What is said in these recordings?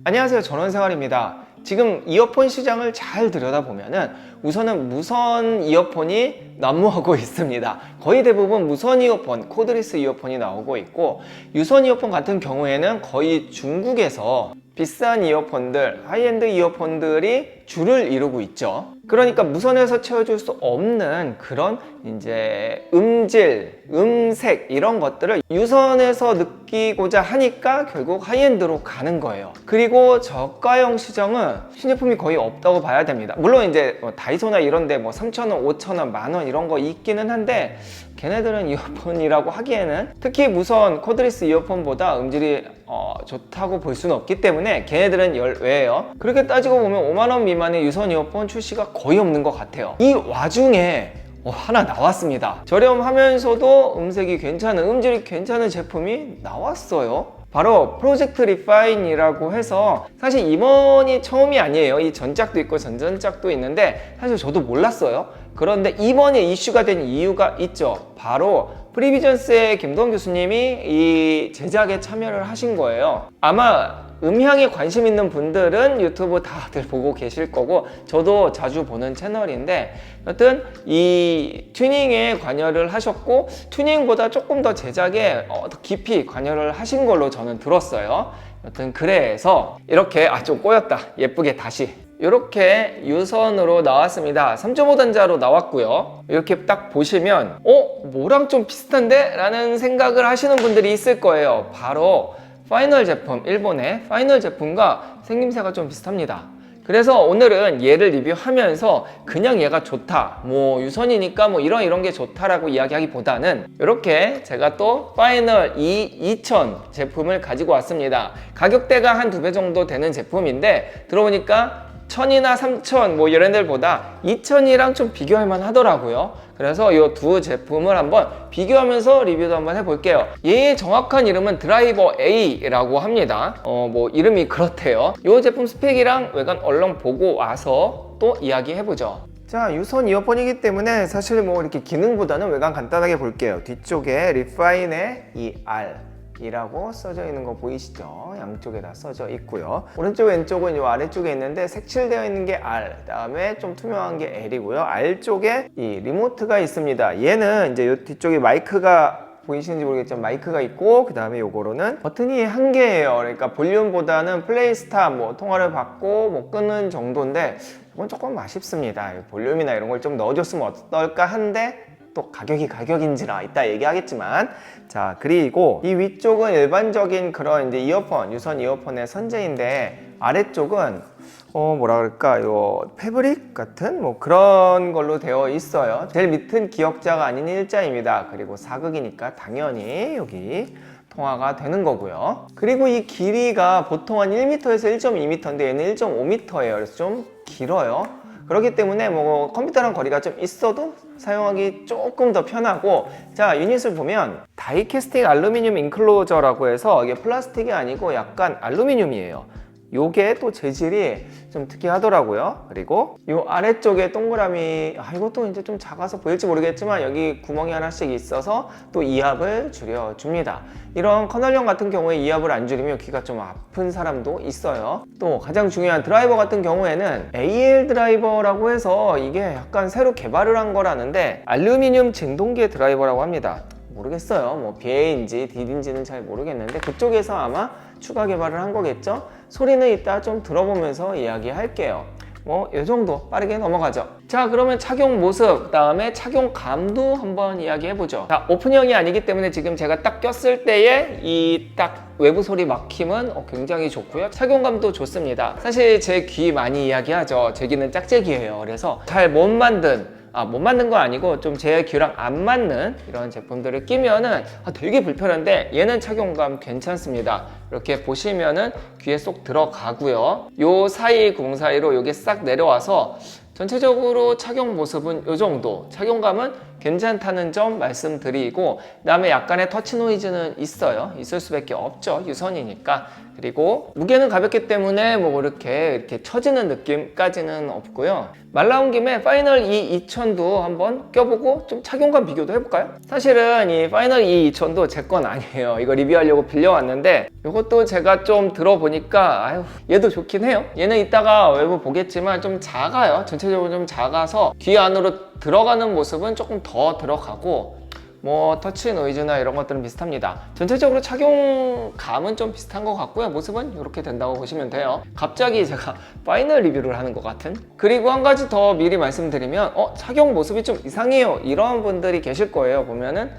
안녕하세요, 전원생활입니다. 지금 이어폰 시장을 잘 들여다보면은 우선은 무선 이어폰이 난무하고 있습니다. 거의 대부분 무선 이어폰, 코드리스 이어폰이 나오고 있고, 유선 이어폰 같은 경우에는 거의 중국에서 비싼 이어폰들, 하이엔드 이어폰들이 주를 이루고 있죠. 그러니까 무선에서 채워줄 수 없는 그런 이제 음질, 음색 이런 것들을 유선에서 느끼고자 하니까 결국 하이엔드로 가는 거예요. 그리고 저가형 시장은 신제품이 거의 없다고 봐야 됩니다. 물론 이제 다이소나 이런데 3,000원, 5,000원, 만원 이런 거 있기는 한데, 걔네들은 이어폰이라고 하기에는 특히 무선 코드리스 이어폰보다 음질이 좋다고 볼 수는 없기 때문에 걔네들은 열외예요. 그렇게 따지고 보면 5만원 미만의 유선 이어폰 출시가 거의 없는 것 같아요. 이 와중에 하나 나왔습니다. 저렴하면서도 음색이 괜찮은, 음질이 괜찮은 제품이 나왔어요. 바로 프로젝트 리파인이라고 해서, 사실 이번이 처음이 아니에요. 이 전작도 있고 전전작도 있는데 사실 저도 몰랐어요. 그런데 이번에 이슈가 된 이유가 있죠. 바로 프리비전스의 김동 교수님이 이 제작에 참여를 하신 거예요. 아마 음향에 관심 있는 분들은 유튜브 다들 보고 계실 거고, 저도 자주 보는 채널인데, 여튼 이 튜닝에 관여를 하셨고, 튜닝보다 조금 더 제작에 더 깊이 관여를 하신 걸로 저는 들었어요. 여튼 그래서 이렇게 좀 꼬였다, 예쁘게 다시 이렇게 유선으로 나왔습니다. 3.5 단자로 나왔고요. 이렇게 딱 보시면 뭐랑 좀 비슷한데? 라는 생각을 하시는 분들이 있을 거예요. 바로 파이널 제품, 일본의 파이널 제품과 생김새가 좀 비슷합니다. 그래서 오늘은 얘를 리뷰하면서 그냥 얘가 좋다, 유선이니까 이런 게 좋다라고 이야기하기보다는, 이렇게 제가 또 파이널 E2000 제품을 가지고 왔습니다. 가격대가 한 2배 정도 되는 제품인데, 들어보니까 1000이나 3000 이런 데보다 2000이랑 좀 비교할 만 하더라고요. 그래서 이 두 제품을 한번 비교하면서 리뷰도 한번 해볼게요. 얘의 정확한 이름은 드라이버 A라고 합니다. 이름이 그렇대요. 이 제품 스펙이랑 외관 얼렁 보고 와서 또 이야기해보죠. 자, 유선 이어폰이기 때문에 사실 이렇게 기능보다는 외관 간단하게 볼게요. 뒤쪽에 리파인의 이 R 이라고 써져 있는 거 보이시죠? 양쪽에 다 써져 있고요. 오른쪽 왼쪽은 이 아래쪽에 있는데, 색칠되어 있는 게 R, 그다음에 좀 투명한 게 L이고요. R 쪽에 이 리모트가 있습니다. 얘는 이제 이 뒤쪽에 마이크가 보이시는지 모르겠지만 마이크가 있고, 그 다음에 요거로는 버튼이 한 개예요. 그러니까 볼륨보다는 플레이 스탑, 통화를 받고 끄는 정도인데, 이건 조금 아쉽습니다. 볼륨이나 이런 걸 좀 넣어줬으면 어떨까 한데, 또 가격인지라 이따 얘기하겠지만, 자, 그리고 이 위쪽은 일반적인 그런 이제 이어폰, 유선 이어폰의 선재인데, 아래쪽은 뭐라 그럴까, 패브릭 같은 그런 걸로 되어 있어요. 제일 밑은 기역자가 아닌 일자입니다. 그리고 사극이니까 당연히 여기 통화가 되는 거고요. 그리고 이 길이가 보통 한 1m에서 1.2m인데 얘는 1.5m예요. 그래서 좀 길어요. 그렇기 때문에 컴퓨터랑 거리가 좀 있어도 사용하기 조금 더 편하고, 자, 유닛을 보면 다이캐스팅 알루미늄 인클로저라고 해서 이게 플라스틱이 아니고 약간 알루미늄이에요. 요게 또 재질이 좀 특이하더라고요. 그리고 요 아래쪽에 동그라미, 이것도 이제 좀 작아서 보일지 모르겠지만 여기 구멍이 하나씩 있어서 또 이압을 줄여줍니다. 이런 커널형 같은 경우에 이압을 안 줄이면 귀가 좀 아픈 사람도 있어요. 또 가장 중요한 드라이버 같은 경우에는 AL 드라이버라고 해서 이게 약간 새로 개발을 한 거라는데, 알루미늄 진동계 드라이버라고 합니다. 모르겠어요. BA인지 DD인지는 잘 모르겠는데 그쪽에서 아마 추가 개발을 한 거겠죠? 소리는 이따 좀 들어보면서 이야기할게요. 이 정도 빠르게 넘어가죠. 자, 그러면 착용 모습, 그 다음에 착용감도 한번 이야기해보죠. 자, 오픈형이 아니기 때문에 지금 제가 딱 꼈을 때의 이 딱 외부 소리 막힘은 굉장히 좋고요. 착용감도 좋습니다. 사실 제 귀 많이 이야기하죠. 제 귀는 짝짝이에요. 그래서 잘 못 만든 거 아니고 좀 제 귀랑 안 맞는 이런 제품들을 끼면은 되게 불편한데, 얘는 착용감 괜찮습니다. 이렇게 보시면은 귀에 쏙 들어가고요. 요 사이 구멍 사이로 요게 싹 내려와서 전체적으로 착용 모습은 요 정도, 착용감은 괜찮다는 점 말씀드리고, 그 다음에 약간의 터치 노이즈는 있을 수밖에 없죠, 유선이니까. 그리고 무게는 가볍기 때문에 뭐 이렇게 처지는 느낌까지는 없고요. 말 나온 김에 파이널 E 2000도 한번 껴보고 좀 착용감 비교도 해볼까요? 사실은 이 파이널 E 2000도 제 건 아니에요. 이거 리뷰하려고 빌려왔는데, 이것도 제가 좀 들어보니까 아유, 얘도 좋긴 해요. 얘는 이따가 외부 보겠지만 좀 작아요. 전체적으로 좀 작아서 귀 안으로 들어가는 모습은 조금 더 들어가고, 뭐 터치 노이즈나 이런 것들은 비슷합니다. 전체적으로 착용감은 좀 비슷한 것 같고요. 모습은 이렇게 된다고 보시면 돼요. 갑자기 제가 파이널 리뷰를 하는 것 같은. 그리고 한 가지 더 미리 말씀드리면 착용 모습이 좀 이상해요, 이런 분들이 계실 거예요. 보면은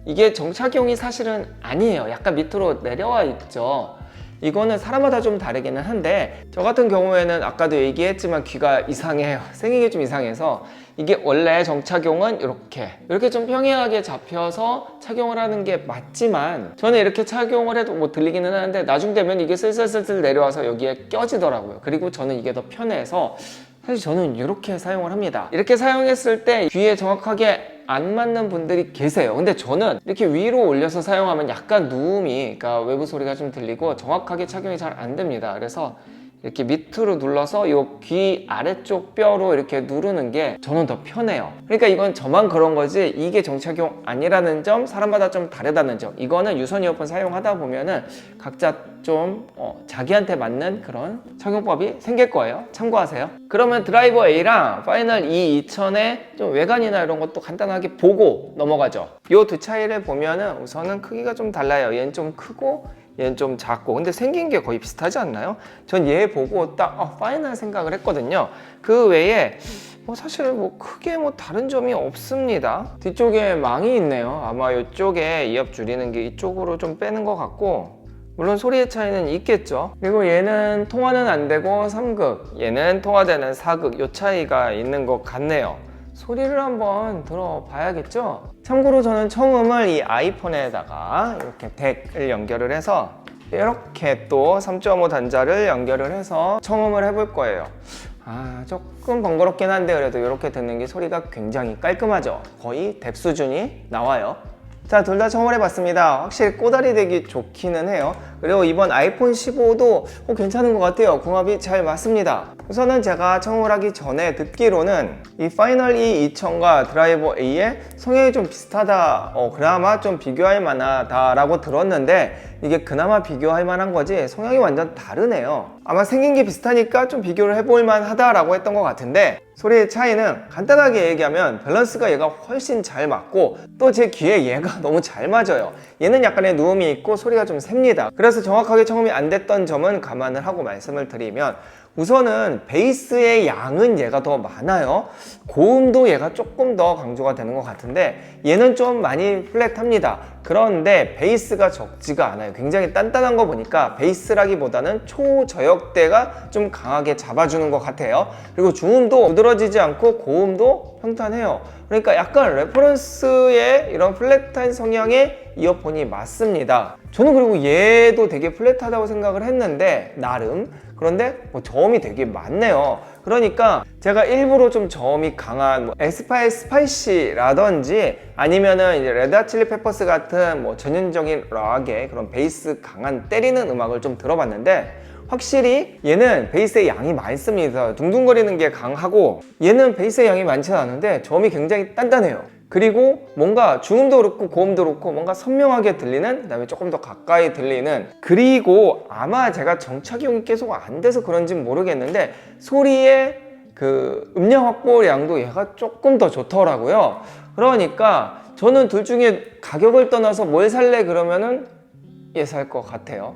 이게 정착용이 사실은 아니에요. 약간 밑으로 내려와 있죠. 이거는 사람마다 좀 다르기는 한데, 저 같은 경우에는 아까도 얘기했지만 귀가 이상해요. 생긴 게 좀 이상해서 이게 원래 정착용은 이렇게 좀 평이하게 잡혀서 착용을 하는 게 맞지만, 저는 이렇게 착용을 해도 뭐 들리기는 하는데 나중 되면 이게 슬슬슬슬 내려와서 여기에 껴지더라고요. 그리고 저는 이게 더 편해서 사실 저는 이렇게 사용을 합니다. 이렇게 사용했을 때 귀에 정확하게 안 맞는 분들이 계세요. 근데 저는 이렇게 위로 올려서 사용하면 약간 누움이, 그러니까 외부 소리가 좀 들리고 정확하게 착용이 잘 안 됩니다. 그래서 이렇게 밑으로 눌러서 이 귀 아래쪽 뼈로 이렇게 누르는 게 저는 더 편해요. 그러니까 이건 저만 그런 거지 이게 정착용 아니라는 점, 사람마다 좀 다르다는 점, 이거는 유선 이어폰 사용하다 보면은 각자 좀 자기한테 맞는 그런 착용법이 생길 거예요. 참고하세요. 그러면 드라이버 A랑 파이널 E 2000의 좀 외관이나 이런 것도 간단하게 보고 넘어가죠. 이 두 차이를 보면은 우선은 크기가 좀 달라요. 얘는 좀 크고 얘는 좀 작고, 근데 생긴 게 거의 비슷하지 않나요? 전 얘 보고 딱 파이널 생각을 했거든요. 그 외에 사실 크게 다른 점이 없습니다. 뒤쪽에 망이 있네요. 아마 이쪽에 이업 줄이는 게 이쪽으로 좀 빼는 것 같고, 물론 소리의 차이는 있겠죠. 그리고 얘는 통화는 안 되고 3극, 얘는 통화되는 4극, 이 차이가 있는 것 같네요. 소리를 한번 들어봐야겠죠. 참고로 저는 청음을 이 아이폰에다가 이렇게 덱을 연결을 해서 이렇게 또 3.5 단자를 연결을 해서 청음을 해볼 거예요. 조금 번거롭긴 한데 그래도 이렇게 듣는 게 소리가 굉장히 깔끔하죠. 거의 덱 수준이 나와요. 자, 둘 다 청음을 해봤습니다. 확실히 꼬다리 되기 좋기는 해요. 그리고 이번 아이폰 15도 괜찮은 것 같아요. 궁합이 잘 맞습니다. 우선은 제가 청음을 하기 전에 듣기로는 이 파이널 E 2000과 드라이버 A의 성향이 좀 비슷하다, 그나마 좀 비교할 만하다 라고 들었는데, 이게 그나마 비교할 만한 거지 성향이 완전 다르네요. 아마 생긴 게 비슷하니까 좀 비교를 해볼 만하다 라고 했던 것 같은데, 소리의 차이는 간단하게 얘기하면 밸런스가 얘가 훨씬 잘 맞고, 또 제 귀에 얘가 너무 잘 맞아요. 얘는 약간의 누움이 있고 소리가 좀 셉니다. 그래서 정확하게 청음이 안 됐던 점은 감안을 하고 말씀을 드리면, 우선은 베이스의 양은 얘가 더 많아요. 고음도 얘가 조금 더 강조가 되는 것 같은데, 얘는 좀 많이 플랫합니다. 그런데 베이스가 적지가 않아요. 굉장히 단단한 거 보니까 베이스라기보다는 초저역대가 좀 강하게 잡아주는 것 같아요. 그리고 중음도 부드러지지 않고 고음도 평탄해요. 그러니까 약간 레퍼런스의 이런 플랫한 성향의 이어폰이 맞습니다. 저는 그리고 얘도 되게 플랫하다고 생각을 했는데 나름, 그런데 저음이 되게 많네요. 그러니까 제가 일부러 좀 저음이 강한 에스파의 스파이시라든지 아니면은 이제 레드 핫 칠리 페퍼스 같은 전형적인 락의 그런 베이스 강한 때리는 음악을 좀 들어봤는데, 확실히 얘는 베이스의 양이 많습니다. 둥둥거리는 게 강하고, 얘는 베이스의 양이 많지 않은데 저음이 굉장히 단단해요. 그리고 뭔가 중음도 그렇고 고음도 그렇고 뭔가 선명하게 들리는, 그 다음에 조금 더 가까이 들리는, 그리고 아마 제가 정착용이 계속 안 돼서 그런지는 모르겠는데 소리의 그 음량 확보량도 얘가 조금 더 좋더라고요. 그러니까 저는 둘 중에 가격을 떠나서 뭘 살래 그러면은 얘 살 것 같아요.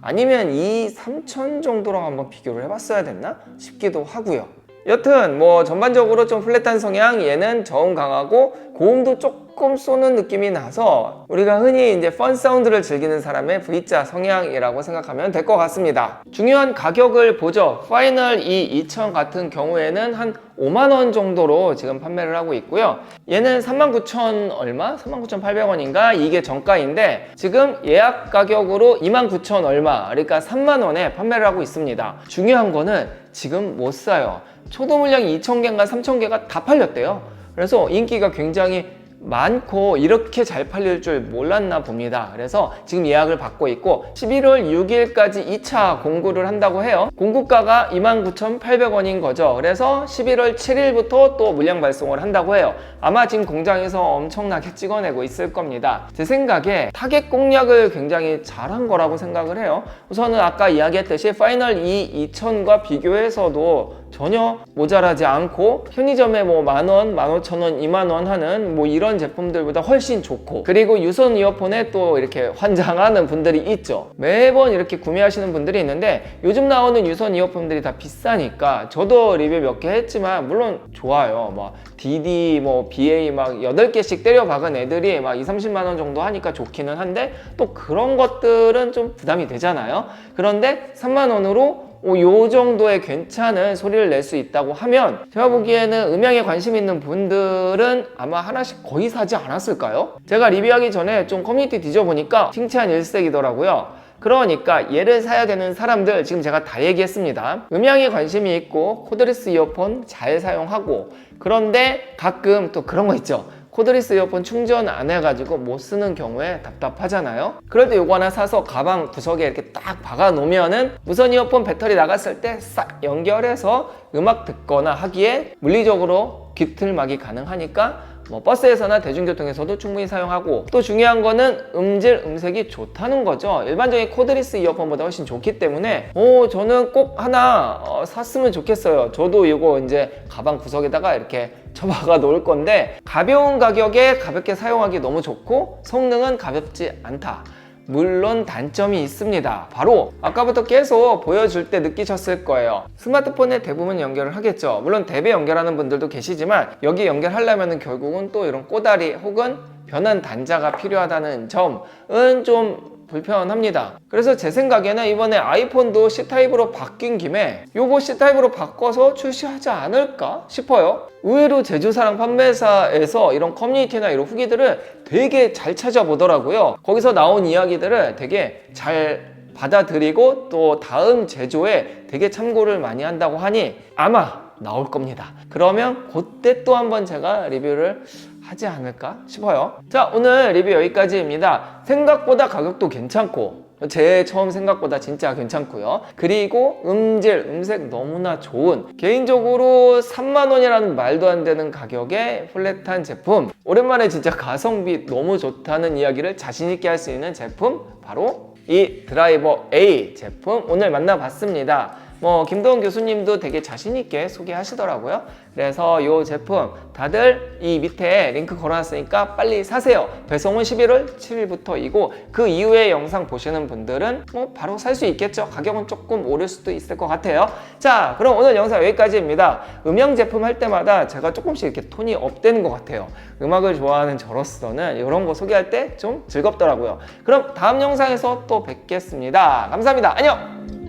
아니면 이 3000 정도랑 한번 비교를 해봤어야 됐나 싶기도 하고요. 여튼 전반적으로 좀 플랫한 성향, 얘는 저음 강하고 고음도 조금 쏘는 느낌이 나서 우리가 흔히 이제 펀 사운드를 즐기는 사람의 V자 성향이라고 생각하면 될 것 같습니다. 중요한 가격을 보죠. 파이널 E 2000 같은 경우에는 한 5만원 정도로 지금 판매를 하고 있고요. 얘는 39,000 얼마? 39,800원인가? 이게 정가인데 지금 예약 가격으로 29,000 얼마, 그러니까 3만원에 판매를 하고 있습니다. 중요한 거는 지금 못 사요. 초도 물량이 2,000개인가 3,000개가 다 팔렸대요. 그래서 인기가 굉장히 많고 이렇게 잘 팔릴 줄 몰랐나 봅니다. 그래서 지금 예약을 받고 있고 11월 6일까지 2차 공구를 한다고 해요. 공구가가 29,800원인 거죠. 그래서 11월 7일부터 또 물량 발송을 한다고 해요. 아마 지금 공장에서 엄청나게 찍어내고 있을 겁니다. 제 생각에 타겟 공략을 굉장히 잘한 거라고 생각을 해요. 우선은 아까 이야기했듯이 파이널 E 2000과 비교해서도 전혀 모자라지 않고 편의점에 뭐 만원, 15,000원, 2만원 하는 뭐 이런 제품들보다 훨씬 좋고, 그리고 유선 이어폰에 또 이렇게 환장하는 분들이 있죠. 매번 이렇게 구매하시는 분들이 있는데 요즘 나오는 유선 이어폰들이 다 비싸니까 저도 리뷰 몇 개 했지만 물론 좋아요. 뭐 DD, 뭐 BA 막 8개씩 때려 박은 애들이 막 20-30만원 정도 하니까 좋기는 한데 또 그런 것들은 좀 부담이 되잖아요. 그런데 3만원으로 요 정도의 괜찮은 소리를 낼 수 있다고 하면 제가 보기에는 음향에 관심 있는 분들은 아마 하나씩 거의 사지 않았을까요? 제가 리뷰하기 전에 좀 커뮤니티 뒤져보니까 칭찬 일색이더라고요. 그러니까 얘를 사야 되는 사람들 지금 제가 다 얘기했습니다. 음향에 관심이 있고 코드리스 이어폰 잘 사용하고, 그런데 가끔 또 그런 거 있죠. 코드리스 이어폰 충전 안 해가지고 못 쓰는 경우에 답답하잖아요. 그럴 때 요거 하나 사서 가방 구석에 이렇게 딱 박아 놓으면은 무선 이어폰 배터리 나갔을 때 싹 연결해서 음악 듣거나 하기에 물리적으로 귀틀막이 가능하니까 뭐 버스에서나 대중교통에서도 충분히 사용하고, 또 중요한 거는 음질, 음색이 좋다는 거죠. 일반적인 코드리스 이어폰보다 훨씬 좋기 때문에 저는 꼭 하나 샀으면 좋겠어요. 저도 이거 이제 가방 구석에다가 이렇게 처박아 놓을 건데, 가벼운 가격에 가볍게 사용하기 너무 좋고 성능은 가볍지 않다. 물론 단점이 있습니다. 바로 아까부터 계속 보여줄 때 느끼셨을 거예요. 스마트폰에 대부분 연결을 하겠죠. 물론 탭에 연결하는 분들도 계시지만 여기 연결하려면 결국은 또 이런 꼬다리 혹은 변환 단자가 필요하다는 점은 좀 불편합니다. 그래서 제 생각에는 이번에 아이폰도 C타입으로 바뀐 김에 요거 C타입으로 바꿔서 출시하지 않을까 싶어요. 의외로 제주사랑 판매사에서 이런 커뮤니티나 이런 후기들을 되게 잘 찾아보더라고요. 거기서 나온 이야기들을 되게 잘 받아들이고 또 다음 제조에 되게 참고를 많이 한다고 하니 아마 나올 겁니다. 그러면 그때 또 한번 제가 리뷰를 하지 않을까 싶어요. 자, 오늘 리뷰 여기까지입니다. 생각보다 가격도 괜찮고 제 처음 생각보다 진짜 괜찮고요. 그리고 음질, 음색 너무나 좋은, 개인적으로 3만원이라는 말도 안 되는 가격에 플랫한 제품, 오랜만에 진짜 가성비 너무 좋다는 이야기를 자신있게 할 수 있는 제품, 바로 이 드라이버 A 제품 오늘 만나봤습니다. 김도원 교수님도 되게 자신있게 소개하시더라고요. 그래서 이 제품 다들 이 밑에 링크 걸어놨으니까 빨리 사세요. 배송은 11월 7일부터이고 그 이후에 영상 보시는 분들은 바로 살 수 있겠죠. 가격은 조금 오를 수도 있을 것 같아요. 자, 그럼 오늘 영상 여기까지입니다. 음영 제품 할 때마다 제가 조금씩 이렇게 톤이 업되는 것 같아요. 음악을 좋아하는 저로서는 이런 거 소개할 때 좀 즐겁더라고요. 그럼 다음 영상에서 또 뵙겠습니다. 감사합니다. 안녕!